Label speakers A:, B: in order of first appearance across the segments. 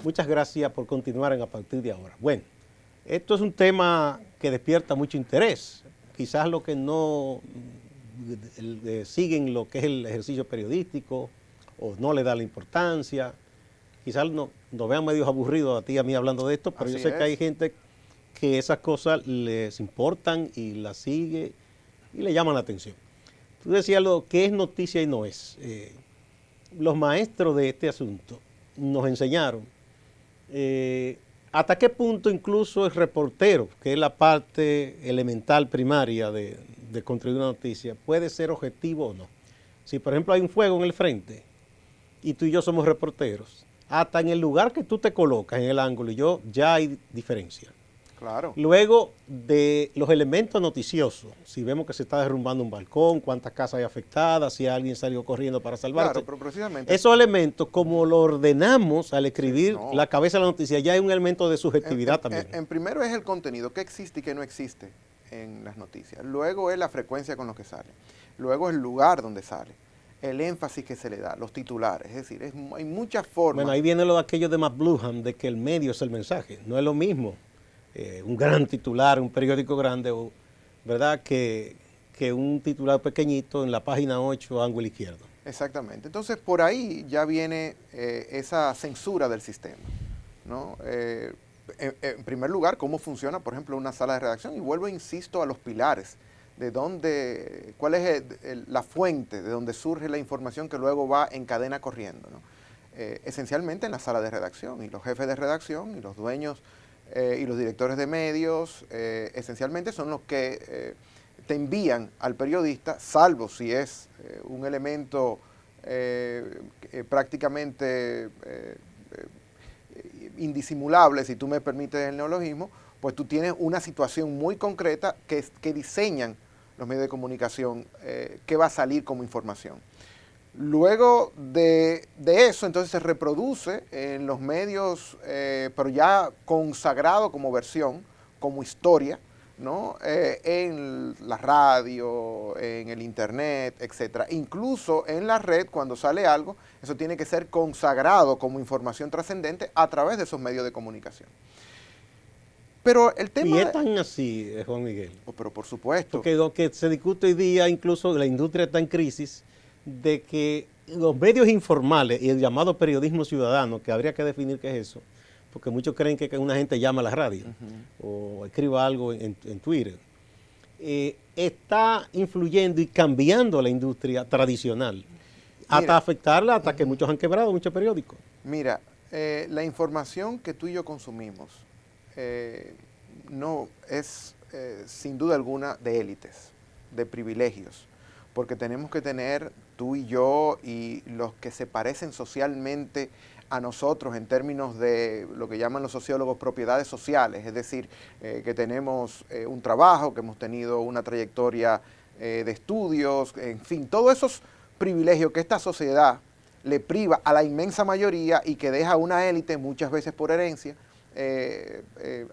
A: Muchas gracias por continuar a partir de ahora. Bueno, esto es un tema que despierta mucho interés. Quizás los que no siguen lo que es el ejercicio periodístico o no le da la importancia, quizás nos vean medios aburridos a ti y a mí hablando de esto, pero yo sé que hay gente que esas cosas les importan y las sigue y le llaman la atención. Tú decías lo que es noticia y no es. Los maestros de este asunto nos enseñaron hasta qué punto incluso el reportero, que es la parte elemental primaria de construir una noticia, puede ser objetivo o no. Si por ejemplo hay un fuego en el frente y tú y yo somos reporteros, hasta en el lugar que tú te colocas, en el ángulo, y yo, ya hay diferencia.
B: Claro.
A: Luego de los elementos noticiosos, si vemos que se está derrumbando un balcón, cuántas casas hay afectadas, si alguien salió corriendo para salvarse.
B: Claro, pero precisamente
A: esos elementos, como lo ordenamos al escribir la cabeza de la noticia, ya hay un elemento de subjetividad también.
B: En primero es el contenido, qué existe y qué no existe en las noticias. Luego es la frecuencia con lo que sale. Luego el lugar donde sale. El énfasis que se le da, los titulares, es decir, hay muchas formas.
A: Bueno, ahí viene lo de aquello de McLuhan, de que el medio es el mensaje. No es lo mismo un gran titular, un periódico grande, ¿verdad? Que un titular pequeñito en la página 8, ángulo izquierdo.
B: Exactamente. Entonces, por ahí ya viene esa censura del sistema, ¿no? En primer lugar, cómo funciona, por ejemplo, una sala de redacción. Y vuelvo, insisto, a los pilares. De dónde, cuál es la fuente de donde surge la información que luego va en cadena corriendo, ¿no? Esencialmente en la sala de redacción, y los jefes de redacción y los dueños y los directores de medios esencialmente son los que te envían al periodista, salvo si es un elemento prácticamente indisimulable, si tú me permites el neologismo, pues tú tienes una situación muy concreta que diseñan los medios de comunicación, que va a salir como información. Luego de eso, entonces se reproduce en los medios, pero ya consagrado como versión, como historia, ¿no? En la radio, en el internet, etc. Incluso en la red, cuando sale algo, eso tiene que ser consagrado como información trascendente a través de esos medios de comunicación. Pero el tema...
A: Y es tan así, Juan Miguel.
B: Oh, pero por supuesto.
A: Porque lo que se discute hoy día, incluso la industria está en crisis, de que los medios informales y el llamado periodismo ciudadano, que habría que definir qué es eso, porque muchos creen que una gente llama a la radio o escriba algo en Twitter, está influyendo y cambiando la industria tradicional, hasta afectarla, hasta que muchos han quebrado, muchos periódicos.
B: Mira, la información que tú y yo consumimos no es sin duda alguna de élites, de privilegios, porque tenemos que tener tú y yo y los que se parecen socialmente a nosotros en términos de lo que llaman los sociólogos propiedades sociales, es decir, que tenemos un trabajo, que hemos tenido una trayectoria de estudios, en fin, todos esos privilegios que esta sociedad le priva a la inmensa mayoría y que deja a una élite, muchas veces por herencia,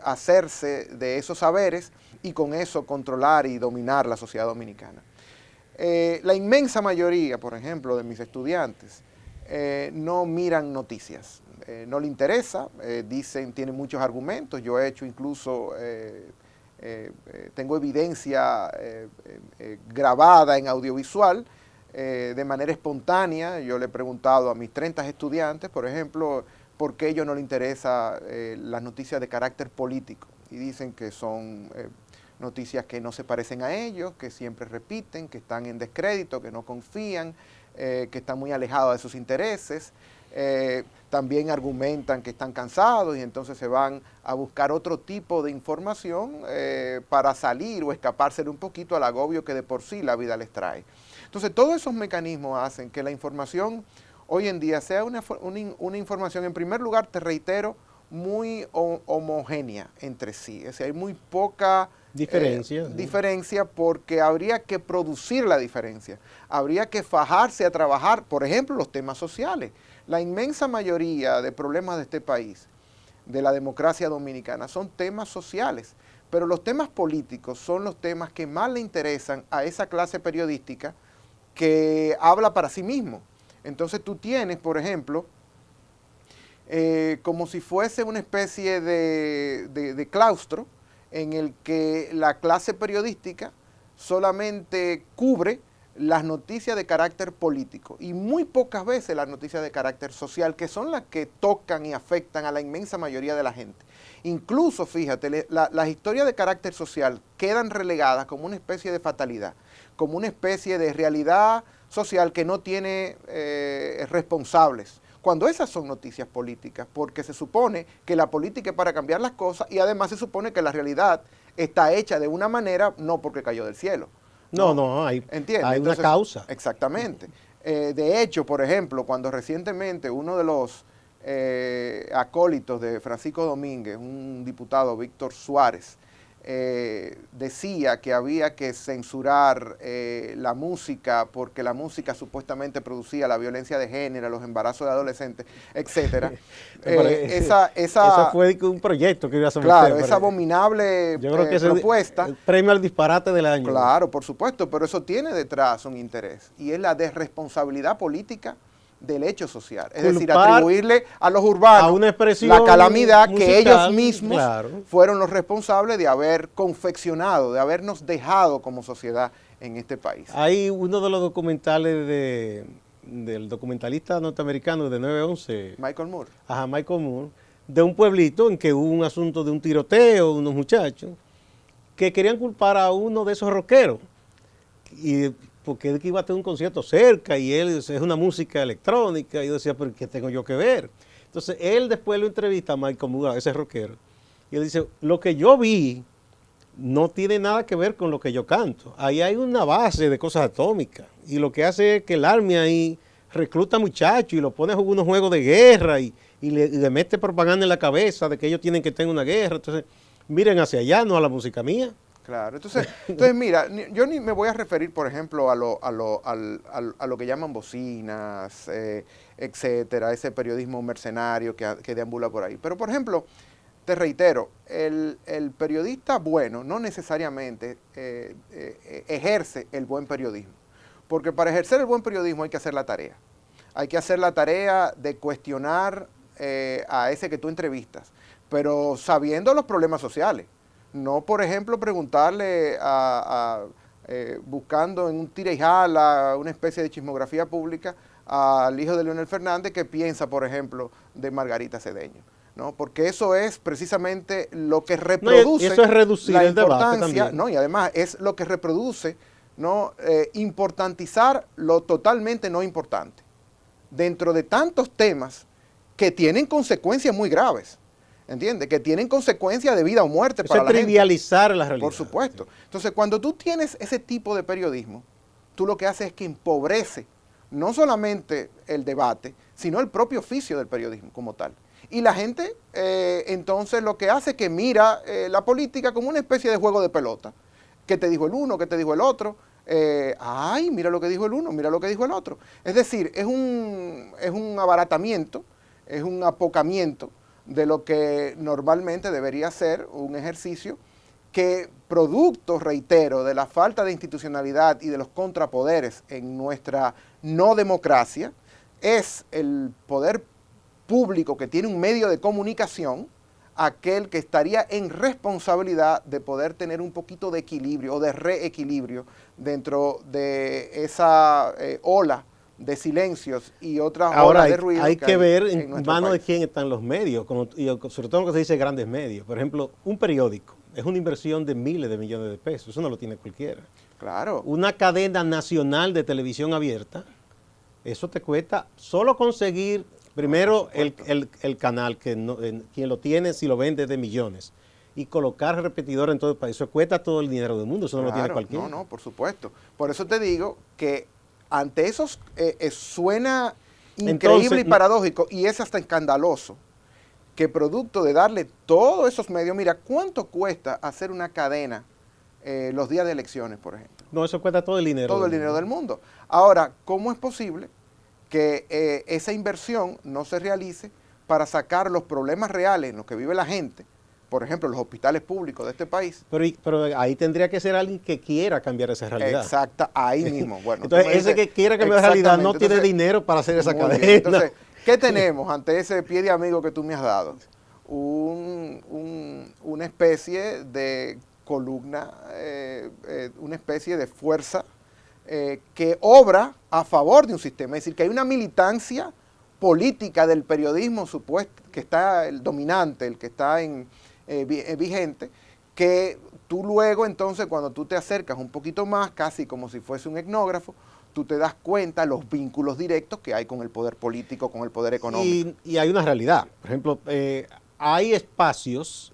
B: hacerse de esos saberes y con eso controlar y dominar la sociedad dominicana. La inmensa mayoría, por ejemplo, de mis estudiantes no miran noticias, no le interesa, dicen, tienen muchos argumentos, yo he hecho incluso, tengo evidencia grabada en audiovisual, de manera espontánea. Yo le he preguntado a mis 30 estudiantes, por ejemplo, por qué a ellos no les interesa las noticias de carácter político, y dicen que son noticias que no se parecen a ellos, que siempre repiten, que están en descrédito, que no confían, que están muy alejados de sus intereses. También argumentan que están cansados y entonces se van a buscar otro tipo de información para salir o escaparse un poquito al agobio que de por sí la vida les trae. Entonces todos esos mecanismos hacen que la información hoy en día sea una información, en primer lugar, te reitero, muy homogénea entre sí. Es decir, hay muy poca diferencia porque habría que producir la diferencia. Habría que fajarse a trabajar, por ejemplo, los temas sociales. La inmensa mayoría de problemas de este país, de la democracia dominicana, son temas sociales. Pero los temas políticos son los temas que más le interesan a esa clase periodística que habla para sí mismo. Entonces tú tienes, por ejemplo, como si fuese una especie de claustro en el que la clase periodística solamente cubre las noticias de carácter político y muy pocas veces las noticias de carácter social, que son las que tocan y afectan a la inmensa mayoría de la gente. Incluso, fíjate, las historias de carácter social quedan relegadas como una especie de fatalidad, como una especie de realidad social que no tiene responsables, cuando esas son noticias políticas, porque se supone que la política es para cambiar las cosas y además se supone que la realidad está hecha de una manera, no porque cayó del cielo.
A: No, hay una causa.
B: Exactamente. De hecho, por ejemplo, cuando recientemente uno de los acólitos de Francisco Domínguez, un diputado, Víctor Suárez, decía que había que censurar la música porque la música supuestamente producía la violencia de género, los embarazos de adolescentes, etcétera.
A: Esa fue un proyecto que iba a someter.
B: Claro, esa abominable
A: yo creo que
B: propuesta.
A: El premio al disparate del año.
B: Claro, por supuesto, pero eso tiene detrás un interés y es la desresponsabilidad política del hecho social, es decir, atribuirle a los urbanos la calamidad musical, que ellos mismos fueron los responsables de haber confeccionado, de habernos dejado como sociedad en este país.
A: Hay uno de los documentales del documentalista norteamericano de 9/11,
B: Michael Moore.
A: Ajá, Michael Moore, de un pueblito en que hubo un asunto de un tiroteo, unos muchachos que querían culpar a uno de esos rockeros y porque él iba a tener un concierto cerca y él es una música electrónica, y yo decía, pero ¿qué tengo yo que ver? Entonces él después lo entrevista a Michael Moore, ese rockero, y él dice, lo que yo vi no tiene nada que ver con lo que yo canto, ahí hay una base de cosas atómicas, y lo que hace es que el Army ahí recluta muchachos y lo pone a jugar unos juegos de guerra y le mete propaganda en la cabeza de que ellos tienen que tener una guerra, entonces miren hacia allá, no a la música mía.
B: Claro, entonces mira, yo ni me voy a referir, por ejemplo, a lo que llaman bocinas, etcétera, ese periodismo mercenario que deambula por ahí. Pero, por ejemplo, te reitero, el periodista bueno no necesariamente ejerce el buen periodismo, porque para ejercer el buen periodismo hay que hacer la tarea. Hay que hacer la tarea de cuestionar a ese que tú entrevistas, pero sabiendo los problemas sociales. No, por ejemplo, preguntarle buscando en un tira y jala, una especie de chismografía pública, al hijo de Leonel Fernández que piensa, por ejemplo, de Margarita Cedeño, ¿no? Porque eso es precisamente lo que reproduce
A: eso es reducir
B: la
A: el debate
B: importancia,
A: también.
B: ¿no? Y además es lo que reproduce, ¿no? Importantizar lo totalmente no importante, dentro de tantos temas que tienen consecuencias muy graves. ¿Entiendes? Que tienen consecuencias de vida o muerte para la gente.
A: Trivializar la realidad.
B: Por supuesto. Entonces, cuando tú tienes ese tipo de periodismo, tú lo que haces es que empobrece no solamente el debate, sino el propio oficio del periodismo como tal. Y la gente, entonces, lo que hace es que mira la política como una especie de juego de pelota. ¿Qué te dijo el uno? ¿Qué te dijo el otro? Ay, mira lo que dijo el uno, mira lo que dijo el otro. Es decir, es un abaratamiento, es un apocamiento de lo que normalmente debería ser un ejercicio que, producto, reitero, de la falta de institucionalidad y de los contrapoderes en nuestra no democracia, es el poder público que tiene un medio de comunicación aquel que estaría en responsabilidad de poder tener un poquito de equilibrio o de reequilibrio dentro de esa ola de silencios y otras olas de ruido.
A: Hay que ver en manos de quién están los medios, y sobre todo lo que se dice grandes medios. Por ejemplo, un periódico es una inversión de miles de millones de pesos, eso no lo tiene cualquiera.
B: Claro.
A: Una cadena nacional de televisión abierta, eso te cuesta solo conseguir, primero el canal, quien lo tiene si lo vende de millones, y colocar repetidor en todo el país, eso cuesta todo el dinero del mundo, eso no lo tiene cualquiera.
B: No, por supuesto. Por eso te digo que ante esos suena increíble. Entonces, y paradójico, y es hasta escandaloso, que producto de darle todos esos medios, mira, ¿cuánto cuesta hacer una cadena los días de elecciones, por ejemplo?
A: No, eso cuesta todo el dinero.
B: Todo el dinero del mundo. Ahora, ¿cómo es posible que esa inversión no se realice para sacar los problemas reales en los que vive la gente? Por ejemplo, los hospitales públicos de este país.
A: Pero ahí tendría que ser alguien que quiera cambiar esa realidad.
B: Exacto, ahí mismo. Bueno,
A: entonces, ese que quiera cambiar la realidad no tiene dinero para hacer esa cadena.
B: Entonces, ¿Qué tenemos ante ese pie de amigo que tú me has dado? Una especie de columna, una especie de fuerza que obra a favor de un sistema. Es decir, que hay una militancia política del periodismo supuesto, que está el dominante, el que está vigente, que tú luego entonces cuando tú te acercas un poquito más, casi como si fuese un etnógrafo, tú te das cuenta los vínculos directos que hay con el poder político, con el poder económico.
A: Y hay una realidad. Por ejemplo, hay espacios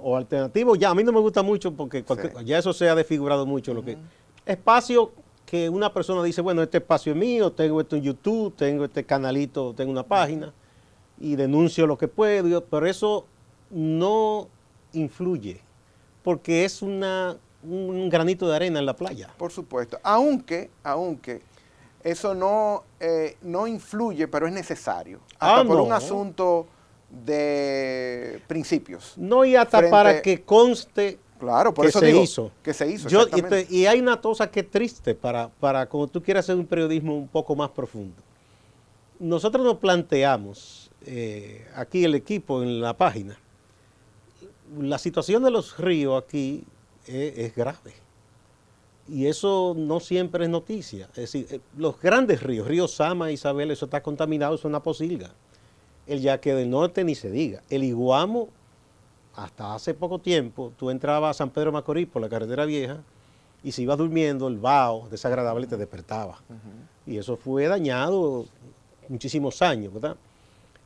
A: o alternativos, ya a mí no me gusta mucho porque ya eso se ha desfigurado mucho. Lo que espacio que una persona dice, bueno, este espacio es mío, tengo esto en YouTube, tengo este canalito, tengo una página y denuncio lo que puedo, pero eso no influye porque es un granito de arena en la playa.
B: Por supuesto, aunque eso no influye, pero es necesario, hasta por un asunto de principios.
A: No, y hasta para que conste.
B: Claro, por eso digo que se hizo.
A: Y hay una cosa que es triste para cuando tú quieres hacer un periodismo un poco más profundo. Nosotros nos planteamos, aquí el equipo en la página, la situación de los ríos aquí es grave. Y eso no siempre es noticia. Es decir, los grandes ríos, río Sama, Isabel, eso está contaminado, eso es una posilga. El Yaque del Norte ni se diga. El Iguamo, hasta hace poco tiempo, tú entrabas a San Pedro de Macorís por la carretera vieja y si ibas durmiendo, el vaho desagradable te despertaba. Y eso fue dañado muchísimos años, ¿verdad?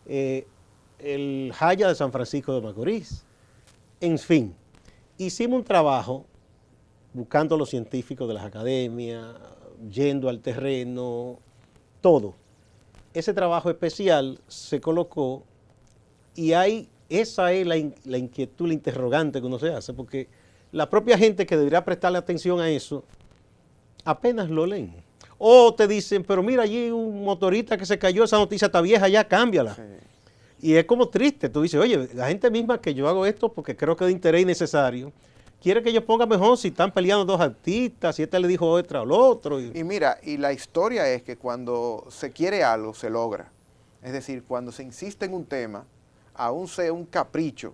A: El Jaya de San Francisco de Macorís. En fin, hicimos un trabajo buscando a los científicos de las academias, yendo al terreno, todo. Ese trabajo especial se colocó y esa es la inquietud, la interrogante que uno se hace, porque la propia gente que debería prestarle atención a eso, apenas lo leen. O te dicen, pero mira, allí un motorista que se cayó, esa noticia está vieja, ya cámbiala. Sí. Y es como triste, tú dices, oye, la gente misma que yo hago esto porque creo que es de interés innecesario, quiere que yo ponga mejor si están peleando dos artistas, si este le dijo otra al otro.
B: Y mira, y la historia es que cuando se quiere algo, se logra. Es decir, cuando se insiste en un tema, aún sea un capricho,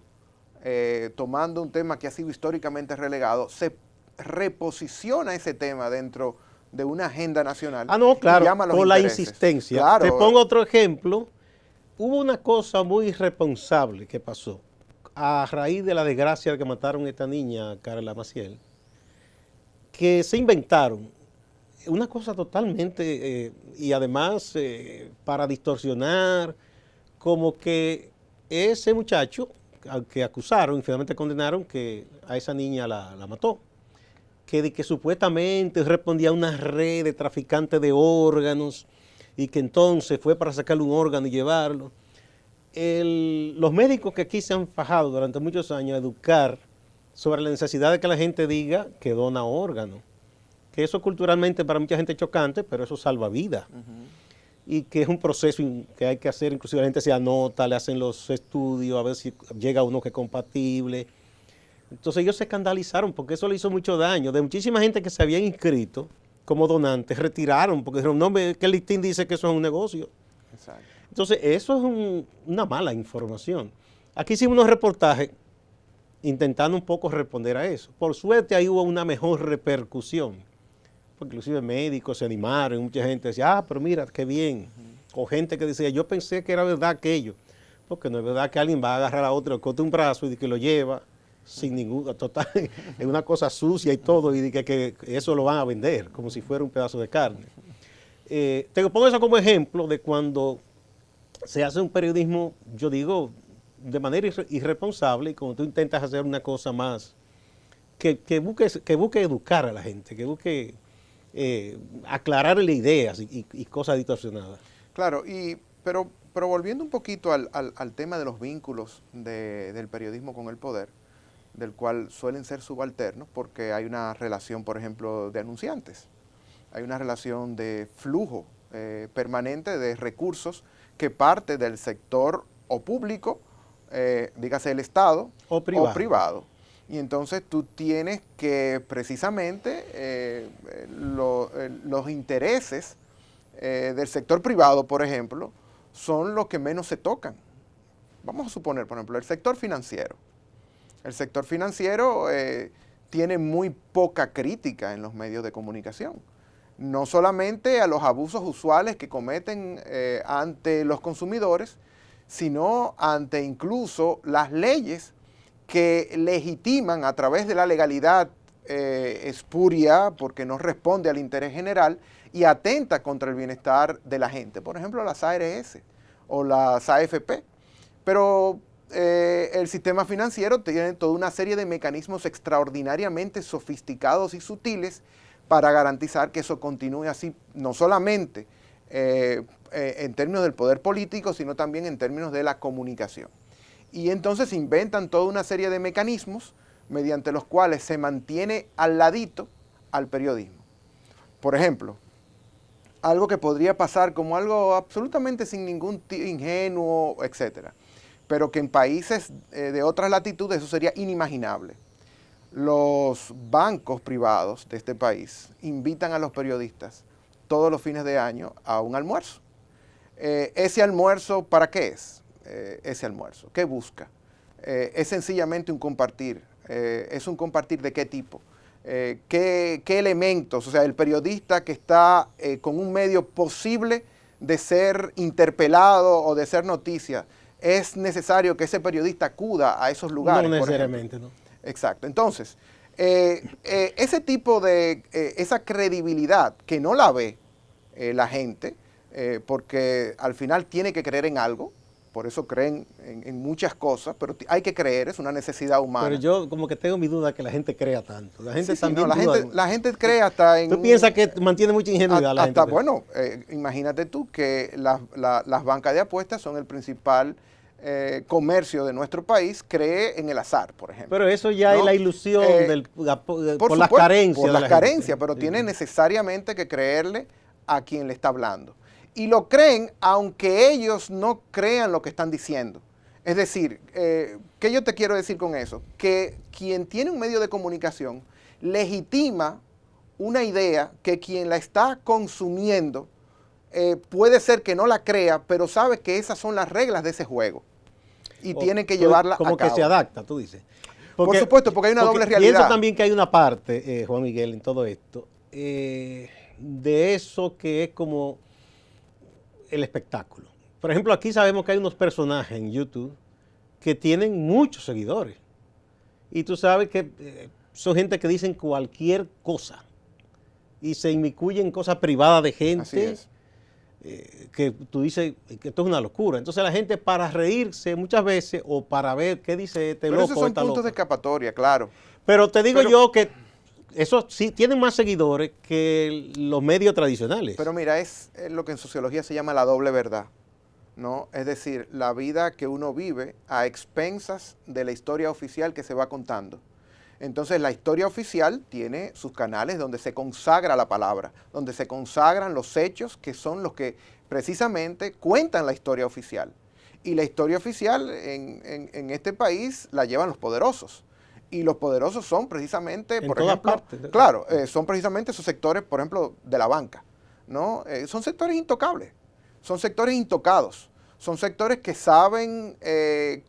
B: tomando un tema que ha sido históricamente relegado, se reposiciona ese tema dentro de una agenda nacional.
A: Ah, no, claro, por la insistencia. Claro. Te pongo otro ejemplo. Hubo una cosa muy irresponsable que pasó a raíz de la desgracia de que mataron a esta niña, Carla Maciel, que se inventaron una cosa totalmente, y además para distorsionar, como que ese muchacho al que acusaron y finalmente condenaron que a esa niña la mató, que supuestamente respondía a una red de traficantes de órganos y que entonces fue para sacarle un órgano y llevarlo. Los médicos que aquí se han fajado durante muchos años a educar sobre la necesidad de que la gente diga que dona órganos, que eso culturalmente para mucha gente es chocante, pero eso salva vidas. Y que es un proceso que hay que hacer, inclusive la gente se anota, le hacen los estudios, a ver si llega uno que es compatible. Entonces ellos se escandalizaron porque eso le hizo mucho daño. De muchísima gente que se habían inscrito como donantes, retiraron porque dijeron, no, que el listín dice que eso es un negocio. Exacto. Entonces eso es una mala información. Aquí hicimos unos reportajes intentando un poco responder a eso. Por suerte ahí hubo una mejor repercusión. Porque inclusive médicos se animaron, mucha gente decía, pero mira, qué bien. O gente que decía, yo pensé que era verdad aquello. Porque no es verdad que alguien va a agarrar a otro, le corta un brazo y que lo lleva sin ningún, total, es una cosa sucia y todo, y que eso lo van a vender, como si fuera un pedazo de carne. Te pongo eso como ejemplo de cuando se hace un periodismo, yo digo, de manera irresponsable, y cuando tú intentas hacer una cosa más, que busque educar a la gente, que busque aclararle ideas y cosas distorsionadas.
B: Claro, pero volviendo un poquito al tema de los vínculos del periodismo con el poder, del cual suelen ser subalternos, porque hay una relación, por ejemplo, de anunciantes, hay una relación de flujo permanente de recursos que parte del sector o público, dígase el Estado, o privado. Y entonces tú tienes que precisamente los intereses del sector privado, por ejemplo, son los que menos se tocan. Vamos a suponer, por ejemplo, el sector financiero. El sector financiero tiene muy poca crítica en los medios de comunicación. No solamente a los abusos usuales que cometen ante los consumidores, sino ante incluso las leyes que legitiman a través de la legalidad espuria, porque no responde al interés general y atenta contra el bienestar de la gente. Por ejemplo, las ARS o las AFP. Pero el sistema financiero tiene toda una serie de mecanismos extraordinariamente sofisticados y sutiles para garantizar que eso continúe así, no solamente en términos del poder político, sino también en términos de la comunicación. Y entonces inventan toda una serie de mecanismos mediante los cuales se mantiene al ladito al periodismo. Por ejemplo, algo que podría pasar como algo absolutamente sin ningún ingenuo, etcétera, pero que en países de otras latitudes eso sería inimaginable. Los bancos privados de este país invitan a los periodistas todos los fines de año a un almuerzo. ¿Ese almuerzo para qué es? Ese almuerzo, ¿qué busca? Es sencillamente un compartir. ¿Es un compartir de qué tipo? ¿Qué elementos? O sea, el periodista que está con un medio posible de ser interpelado o de ser noticia, ¿es necesario que ese periodista acuda a esos lugares?
A: No necesariamente, ¿no?
B: Exacto. Entonces, ese tipo de, esa credibilidad que no la ve la gente, porque al final tiene que creer en algo, por eso creen en muchas cosas, pero hay que creer, es una necesidad humana.
A: Pero yo como que tengo mi duda que la gente crea tanto. La gente
B: Sí,
A: también
B: no, la gente cree hasta en...
A: ¿Tú piensas que mantiene mucha ingenuidad la gente?
B: Bueno, imagínate tú que las bancas de apuestas son el principal comercio de nuestro país, cree en el azar, por ejemplo.
A: Pero eso ya es la ilusión por las carencias.
B: Por las carencias, pero tiene necesariamente que creerle a quien le está hablando. Y lo creen aunque ellos no crean lo que están diciendo. Es decir, ¿qué yo te quiero decir con eso? Que quien tiene un medio de comunicación legitima una idea que quien la está consumiendo puede ser que no la crea, pero sabe que esas son las reglas de ese juego. Y tiene que llevarla a cabo.
A: Como que se adapta, tú dices.
B: Por supuesto, porque hay una doble realidad.
A: Pienso también que hay una parte, Juan Miguel, en todo esto, de eso que es como el espectáculo. Por ejemplo, aquí sabemos que hay unos personajes en YouTube que tienen muchos seguidores. Y tú sabes que son gente que dicen cualquier cosa y se inmiscuyen en cosas privadas de gente.
B: Así es.
A: Que tú dices que esto es una locura. Entonces la gente para reírse muchas veces o para ver qué dice este loco.
B: Pero esos son puntos de escapatoria, claro.
A: Pero te digo yo que eso sí tienen más seguidores que los medios tradicionales.
B: Pero mira, es lo que en sociología se llama la doble verdad, ¿no? Es decir, la vida que uno vive a expensas de la historia oficial que se va contando. Entonces la historia oficial tiene sus canales donde se consagra la palabra, donde se consagran los hechos que son los que precisamente cuentan la historia oficial. Y la historia oficial en este país la llevan los poderosos. Y los poderosos son precisamente, por ejemplo, claro, son precisamente esos sectores, por ejemplo, de la banca, ¿no? Son sectores intocables, son sectores intocados, son sectores que saben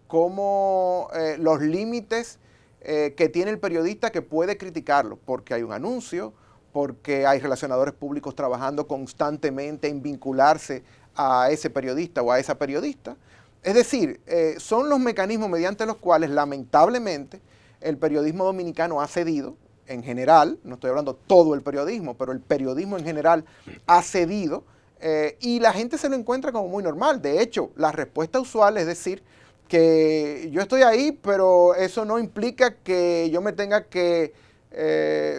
B: cómo los límites que tiene el periodista que puede criticarlo, porque hay un anuncio, porque hay relacionadores públicos trabajando constantemente en vincularse a ese periodista o a esa periodista. Es decir, son los mecanismos mediante los cuales, lamentablemente, el periodismo dominicano ha cedido, en general, no estoy hablando todo el periodismo, pero el periodismo en general ha cedido y la gente se lo encuentra como muy normal. De hecho, la respuesta usual es decir que yo estoy ahí, pero eso no implica que yo me tenga que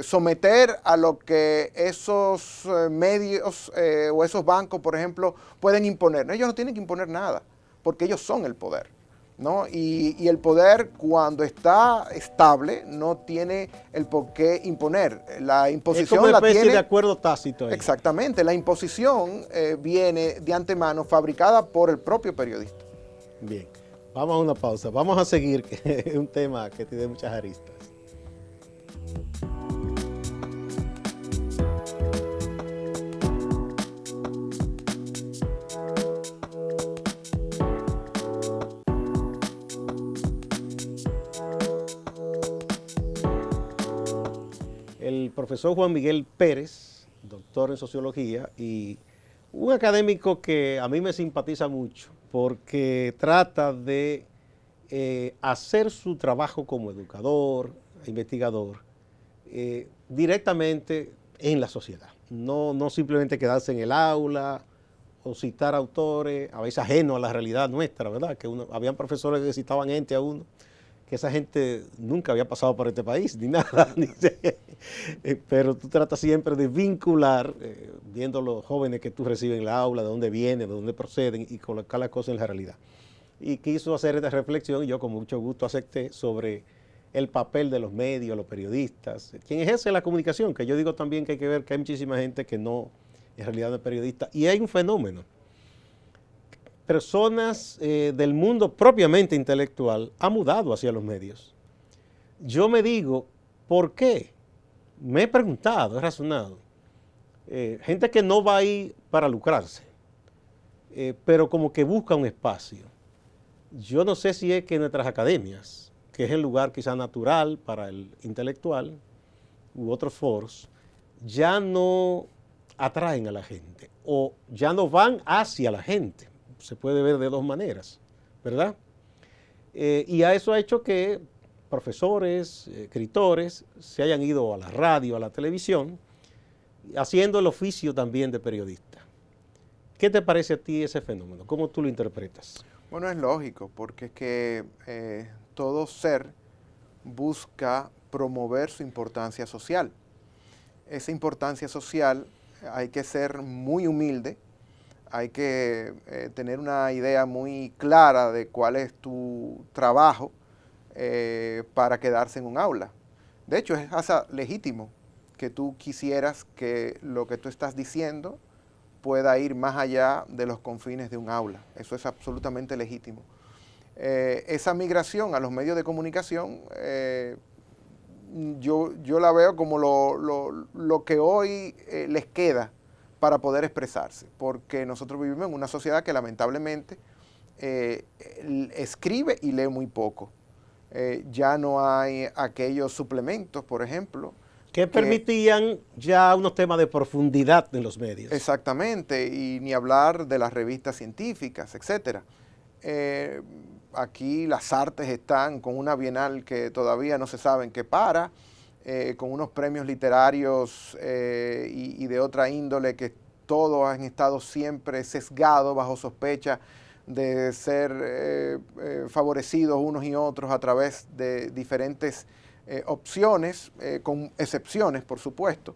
B: someter a lo que esos medios o esos bancos, por ejemplo, pueden imponer. No, ellos no tienen que imponer nada, porque ellos son el poder, ¿no? Y el poder, cuando está estable, no tiene el por qué imponer. La imposición
A: es como una
B: la
A: especie
B: tiene...
A: de acuerdo tácito ahí.
B: Exactamente, la imposición viene de antemano fabricada por el propio periodista.
A: Bien, vamos a una pausa. Vamos a seguir, que es un tema que tiene muchas aristas. el profesor Juan Miguel Pérez, doctor en sociología, y un académico que a mí me simpatiza mucho porque trata de hacer su trabajo como educador, investigador, directamente en la sociedad. No simplemente quedarse en el aula o citar autores, a veces ajenos a la realidad nuestra, ¿verdad? Que habían profesores que citaban gente a uno, que esa gente nunca había pasado por este país, ni nada. Pero tú tratas siempre de vincular, viendo los jóvenes que tú recibes en la aula, de dónde vienen, de dónde proceden, y colocar las cosas en la realidad. Y quiso hacer esta reflexión, y yo con mucho gusto acepté, sobre el papel de los medios, los periodistas, quien ejerce la comunicación, que yo digo también que hay que ver que hay muchísima gente que no, en realidad no es periodista, y hay un fenómeno. Personas del mundo propiamente intelectual han mudado hacia los medios. Yo me digo, ¿por qué? Me he preguntado, he razonado. Gente que no va ahí para lucrarse, pero como que busca un espacio. Yo no sé si es que nuestras academias, que es el lugar quizá natural para el intelectual, u otros foros, ya no atraen a la gente, o ya no van hacia la gente. Se puede ver de dos maneras, ¿verdad? Y a eso ha hecho que profesores, escritores, se hayan ido a la radio, a la televisión, haciendo el oficio también de periodista. ¿Qué te parece a ti ese fenómeno? ¿Cómo tú lo interpretas?
B: Bueno, es lógico, porque es que todo ser busca promover su importancia social. Esa importancia social hay que ser muy humilde, hay que tener una idea muy clara de cuál es tu trabajo para quedarse en un aula. De hecho, es hasta legítimo que tú quisieras que lo que tú estás diciendo pueda ir más allá de los confines de un aula. Eso es absolutamente legítimo. Esa migración a los medios de comunicación, yo la veo como lo que hoy les queda para poder expresarse, porque nosotros vivimos en una sociedad que lamentablemente escribe y lee muy poco. Ya no hay aquellos suplementos, por ejemplo,
A: que permitían ya unos temas de profundidad en los medios.
B: Exactamente, y ni hablar de las revistas científicas, etc. Aquí las artes están con una bienal que todavía no se sabe en qué para, con unos premios literarios y de otra índole que todos han estado siempre sesgados bajo sospecha de ser favorecidos unos y otros a través de diferentes opciones, con excepciones, por supuesto,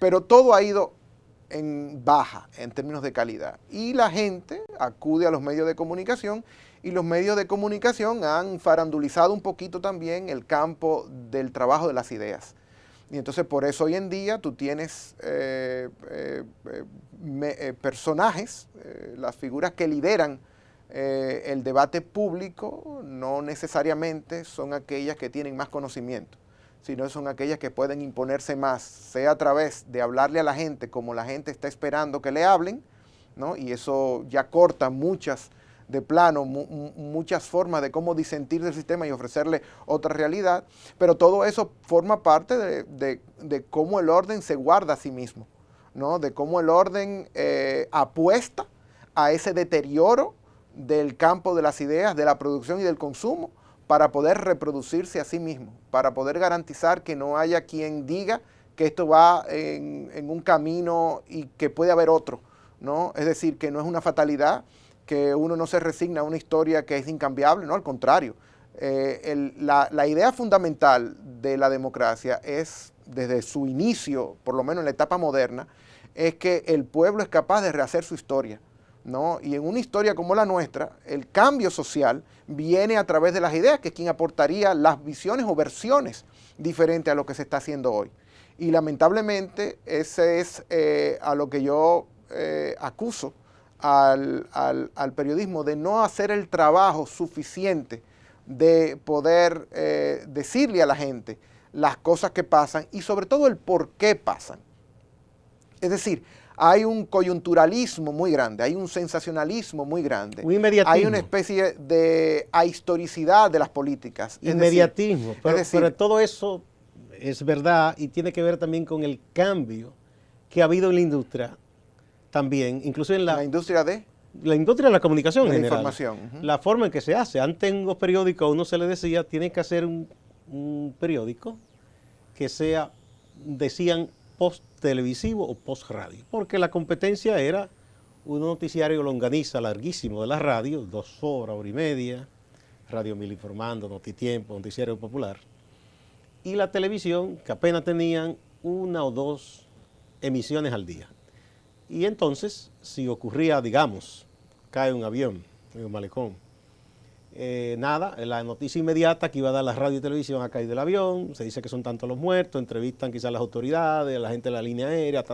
B: pero todo ha ido en baja en términos de calidad. Y la gente acude a los medios de comunicación, y los medios de comunicación han farandulizado un poquito también el campo del trabajo de las ideas. Y entonces por eso hoy en día tú tienes personajes, las figuras que lideran el debate público no necesariamente son aquellas que tienen más conocimiento, sino son aquellas que pueden imponerse más, sea a través de hablarle a la gente como la gente está esperando que le hablen, ¿no? Y eso ya corta muchas de plano, muchas formas de cómo disentir del sistema y ofrecerle otra realidad, pero todo eso forma parte de cómo el orden se guarda a sí mismo, ¿no? De cómo el orden apuesta a ese deterioro del campo de las ideas, de la producción y del consumo, para poder reproducirse a sí mismo, para poder garantizar que no haya quien diga que esto va en un camino y que puede haber otro, ¿no? Es decir, que no es una fatalidad, que uno no se resigna a una historia que es incambiable, no, al contrario. La idea fundamental de la democracia es, desde su inicio, por lo menos en la etapa moderna, es que el pueblo es capaz de rehacer su historia, ¿no? Y en una historia como la nuestra, el cambio social viene a través de las ideas, que es quien aportaría las visiones o versiones diferentes a lo que se está haciendo hoy. Y lamentablemente ese es a lo que yo acuso al periodismo, de no hacer el trabajo suficiente de poder decirle a la gente las cosas que pasan y sobre todo el por qué pasan. Es decir, hay un coyunturalismo muy grande, hay un sensacionalismo muy grande.
A: Un inmediatismo.
B: Hay una especie de ahistoricidad de las políticas.
A: Inmediatismo, pero todo eso es verdad y tiene que ver también con el cambio que ha habido en la industria también, incluso en
B: la industria de
A: la industria de la comunicación en
B: la
A: general.
B: información.
A: La forma en que se hace. Antes en los periódicos a uno se le decía, tiene que hacer un periódico que sea, decían, post televisivo o post radio, porque la competencia era un noticiario longaniza larguísimo de la radio, 2 horas, 1 hora y media, Radio Mil Informando, Notitiempo, Noticiario Popular, y la televisión, que apenas tenían 1 o 2 emisiones al día. Y entonces, si ocurría, digamos, cae un avión en un malecón, nada, la noticia inmediata que iba a dar la radio y televisión ha caído el avión, se dice que son tantos los muertos, entrevistan quizás a las autoridades, a la gente de la línea aérea,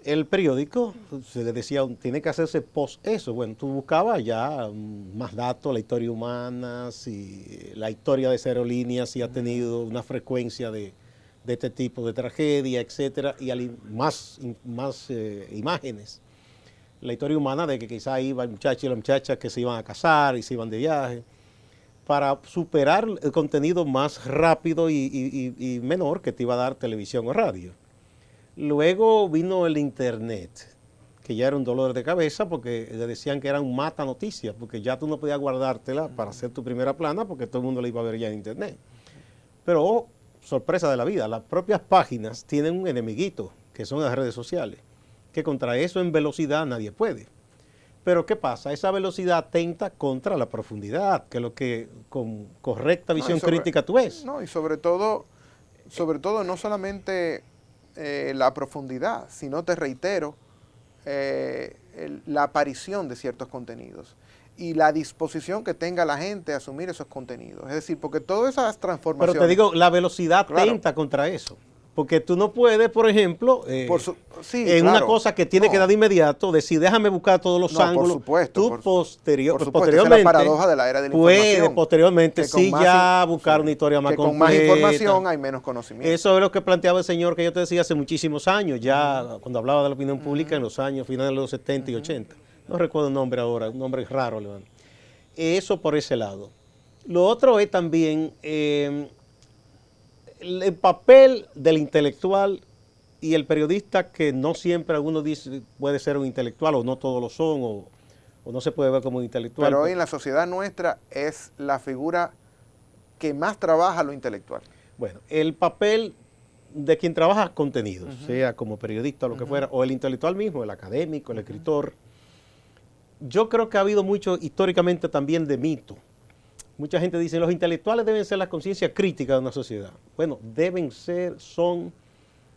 A: El periódico, se le decía, tiene que hacerse post eso. Bueno, tú buscabas ya más datos, la historia humana, si la historia de esa aerolínea, si ha tenido una frecuencia de este tipo de tragedia, etcétera, y más imágenes. La historia humana de que quizá iba el muchacho y la muchacha que se iban a casar y se iban de viaje, para superar el contenido más rápido y menor que te iba a dar televisión o radio. Luego vino el internet, que ya era un dolor de cabeza porque le decían que era un mata noticias, porque ya tú no podías guardártela para hacer tu primera plana porque todo el mundo la iba a ver ya en internet. Pero, oh, sorpresa de la vida, las propias páginas tienen un enemiguito, que son las redes sociales, que contra eso en velocidad nadie puede. Pero ¿qué pasa? Esa velocidad atenta contra la profundidad, que es lo que con correcta visión crítica tú ves.
B: No, y sobre todo no solamente la profundidad, sino te reitero, la aparición de ciertos contenidos y la disposición que tenga la gente a asumir esos contenidos. Es decir, porque todas esas transformaciones...
A: Pero te digo, la velocidad atenta contra eso. Porque tú no puedes, por ejemplo, una cosa que tiene que dar de inmediato, decir, déjame buscar todos los ángulos.
B: Por supuesto.
A: Posteriormente,
B: esa es la paradoja de la era de la información.
A: Posteriormente, sí, ya buscar una historia más completa.
B: Con más información hay menos conocimiento.
A: Eso es lo que planteaba el señor que yo te decía hace muchísimos años, ya cuando hablaba de la opinión pública en los años finales de los 70 y 80. No recuerdo el nombre ahora, un nombre raro. Eso por ese lado. Lo otro es también... el papel del intelectual y el periodista, que no siempre algunos dicen puede ser un intelectual o no todos lo son o no se puede ver como un intelectual.
B: Pero hoy en la sociedad nuestra es la figura que más trabaja lo intelectual.
A: Bueno, el papel de quien trabaja contenidos, sea como periodista o lo que fuera, o el intelectual mismo, el académico, el escritor. Yo creo que ha habido mucho históricamente también de mito. Mucha gente dice, los intelectuales deben ser la conciencia crítica de una sociedad. Bueno, deben ser, son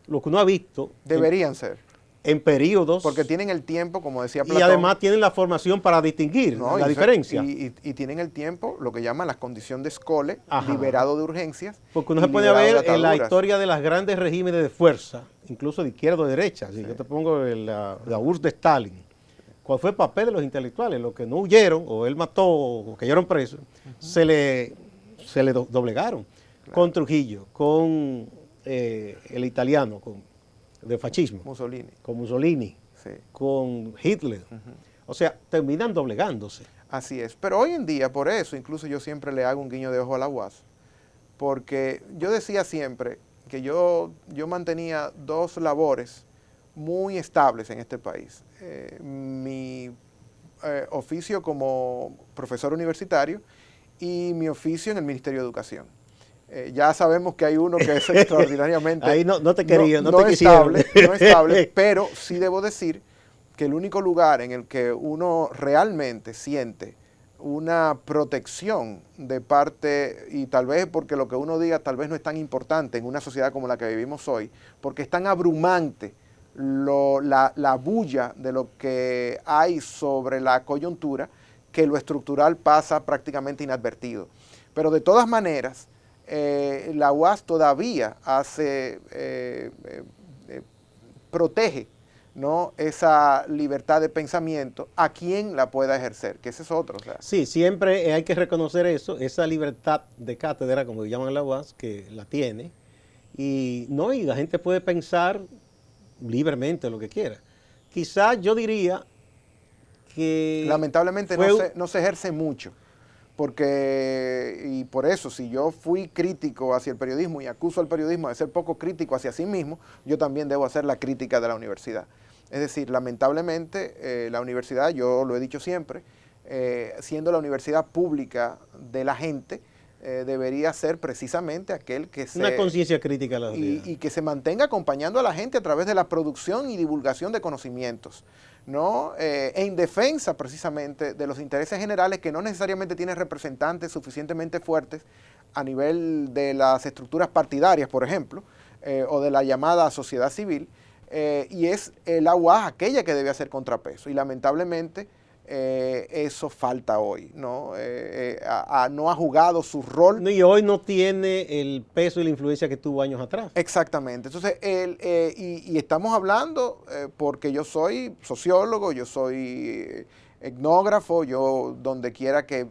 A: lo que uno ha visto.
B: Deberían ser.
A: En periodos.
B: Porque tienen el tiempo, como decía Platón.
A: Y además tienen la formación para distinguir la diferencia.
B: Y tienen el tiempo, lo que llaman las condiciones de Escole, liberado de urgencias.
A: Porque uno se puede ver en la historia de las grandes regímenes de fuerza, incluso de izquierda o de derecha. Si yo te pongo la URSS de Stalin. ¿Cuál fue el papel de los intelectuales? Los que no huyeron, o él mató, o cayeron presos, se le doblegaron. Claro. Con Trujillo, con el italiano, de fascismo.
B: Mussolini.
A: Con Mussolini, con Hitler. O sea, terminan doblegándose.
B: Así es. Pero hoy en día, por eso, incluso yo siempre le hago un guiño de ojo a la UAS, porque yo decía siempre que yo mantenía 2 labores muy estables en este país. Mi oficio como profesor universitario y mi oficio en el Ministerio de Educación. Ya sabemos que hay uno que es extraordinariamente...
A: Ahí no te quería, no te
B: estable, no estable, pero sí debo decir que el único lugar en el que uno realmente siente una protección de parte, y tal vez porque lo que uno diga tal vez no es tan importante en una sociedad como la que vivimos hoy, porque es tan abrumante la bulla de lo que hay sobre la coyuntura, que lo estructural pasa prácticamente inadvertido. Pero de todas maneras, la UAS todavía protege, ¿no?, esa libertad de pensamiento a quien la pueda ejercer, que ese es otro. O sea.
A: Sí, siempre hay que reconocer eso, esa libertad de cátedra, como llaman la UAS, que la tiene, y la gente puede pensar libremente lo que quiera. Quizás yo diría que...
B: Lamentablemente no se ejerce mucho, Porque, y por eso, si yo fui crítico hacia el periodismo y acuso al periodismo de ser poco crítico hacia sí mismo, yo también debo hacer la crítica de la universidad. Es decir, lamentablemente, la universidad, yo lo he dicho siempre, siendo la universidad pública de la gente, debería ser precisamente aquel que se...
A: Una conciencia crítica a la sociedad.
B: Y que se mantenga acompañando a la gente a través de la producción y divulgación de conocimientos, ¿no? En defensa precisamente de los intereses generales que no necesariamente tienen representantes suficientemente fuertes a nivel de las estructuras partidarias, por ejemplo, o de la llamada sociedad civil, y es la UAS aquella que debe hacer contrapeso, y lamentablemente eso falta hoy, ¿no? No ha jugado su rol.
A: Y hoy no tiene el peso y la influencia que tuvo años atrás.
B: Exactamente. Entonces, y estamos hablando porque yo soy sociólogo, yo soy etnógrafo, yo donde quiera que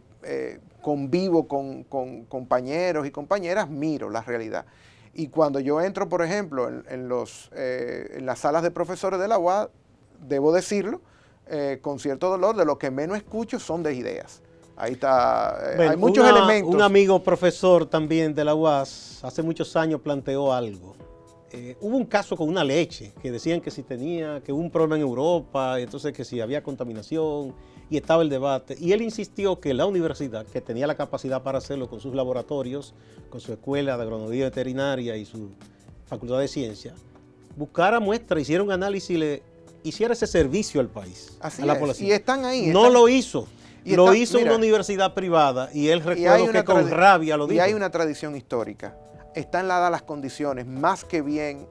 B: convivo con compañeros y compañeras, miro la realidad. Y cuando yo entro, por ejemplo, en las salas de profesores de la UAS, debo decirlo, con cierto dolor, de lo que menos escucho son de ideas. Ahí está,
A: bueno,
B: hay muchos elementos.
A: Un amigo profesor también de la UAS hace muchos años planteó algo. Hubo un caso con una leche que decían que si tenía, que hubo un problema en Europa, entonces que si había contaminación, y estaba el debate. Y él insistió que la universidad, que tenía la capacidad para hacerlo con sus laboratorios, con su escuela de agronomía veterinaria y su facultad de ciencia, buscara muestras, hiciera un análisis y le hiciera ese servicio al país,
B: así
A: a la
B: es,
A: población.
B: y están ahí.
A: No lo hizo. Lo hizo
B: mira,
A: una universidad privada y él recuerdo que con rabia lo dijo.
B: Y hay una tradición histórica. Están dadas las condiciones, más que bien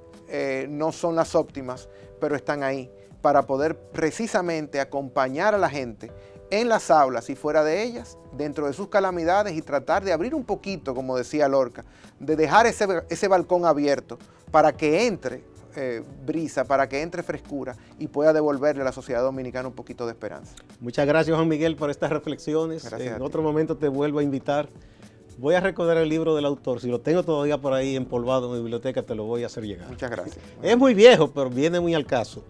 B: no son las óptimas, pero están ahí para poder precisamente acompañar a la gente en las aulas y fuera de ellas, dentro de sus calamidades, y tratar de abrir un poquito, como decía Lorca, de dejar ese balcón abierto para que entre brisa, para que entre frescura y pueda devolverle a la sociedad dominicana un poquito de esperanza.
A: Muchas gracias, Juan Miguel, por estas reflexiones.
B: Gracias
A: en otro momento te vuelvo a invitar. Voy a recordar el libro del autor. Si lo tengo todavía por ahí empolvado en mi biblioteca, te lo voy a hacer llegar.
B: Muchas gracias.
A: Es muy viejo, pero viene muy al caso.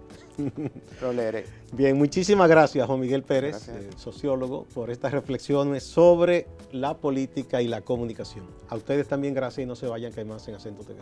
B: Lo leeré.
A: Bien, muchísimas gracias, Juan Miguel Pérez, sociólogo, por estas reflexiones sobre la política y la comunicación. A ustedes también gracias y no se vayan, que hay más en Acento TV.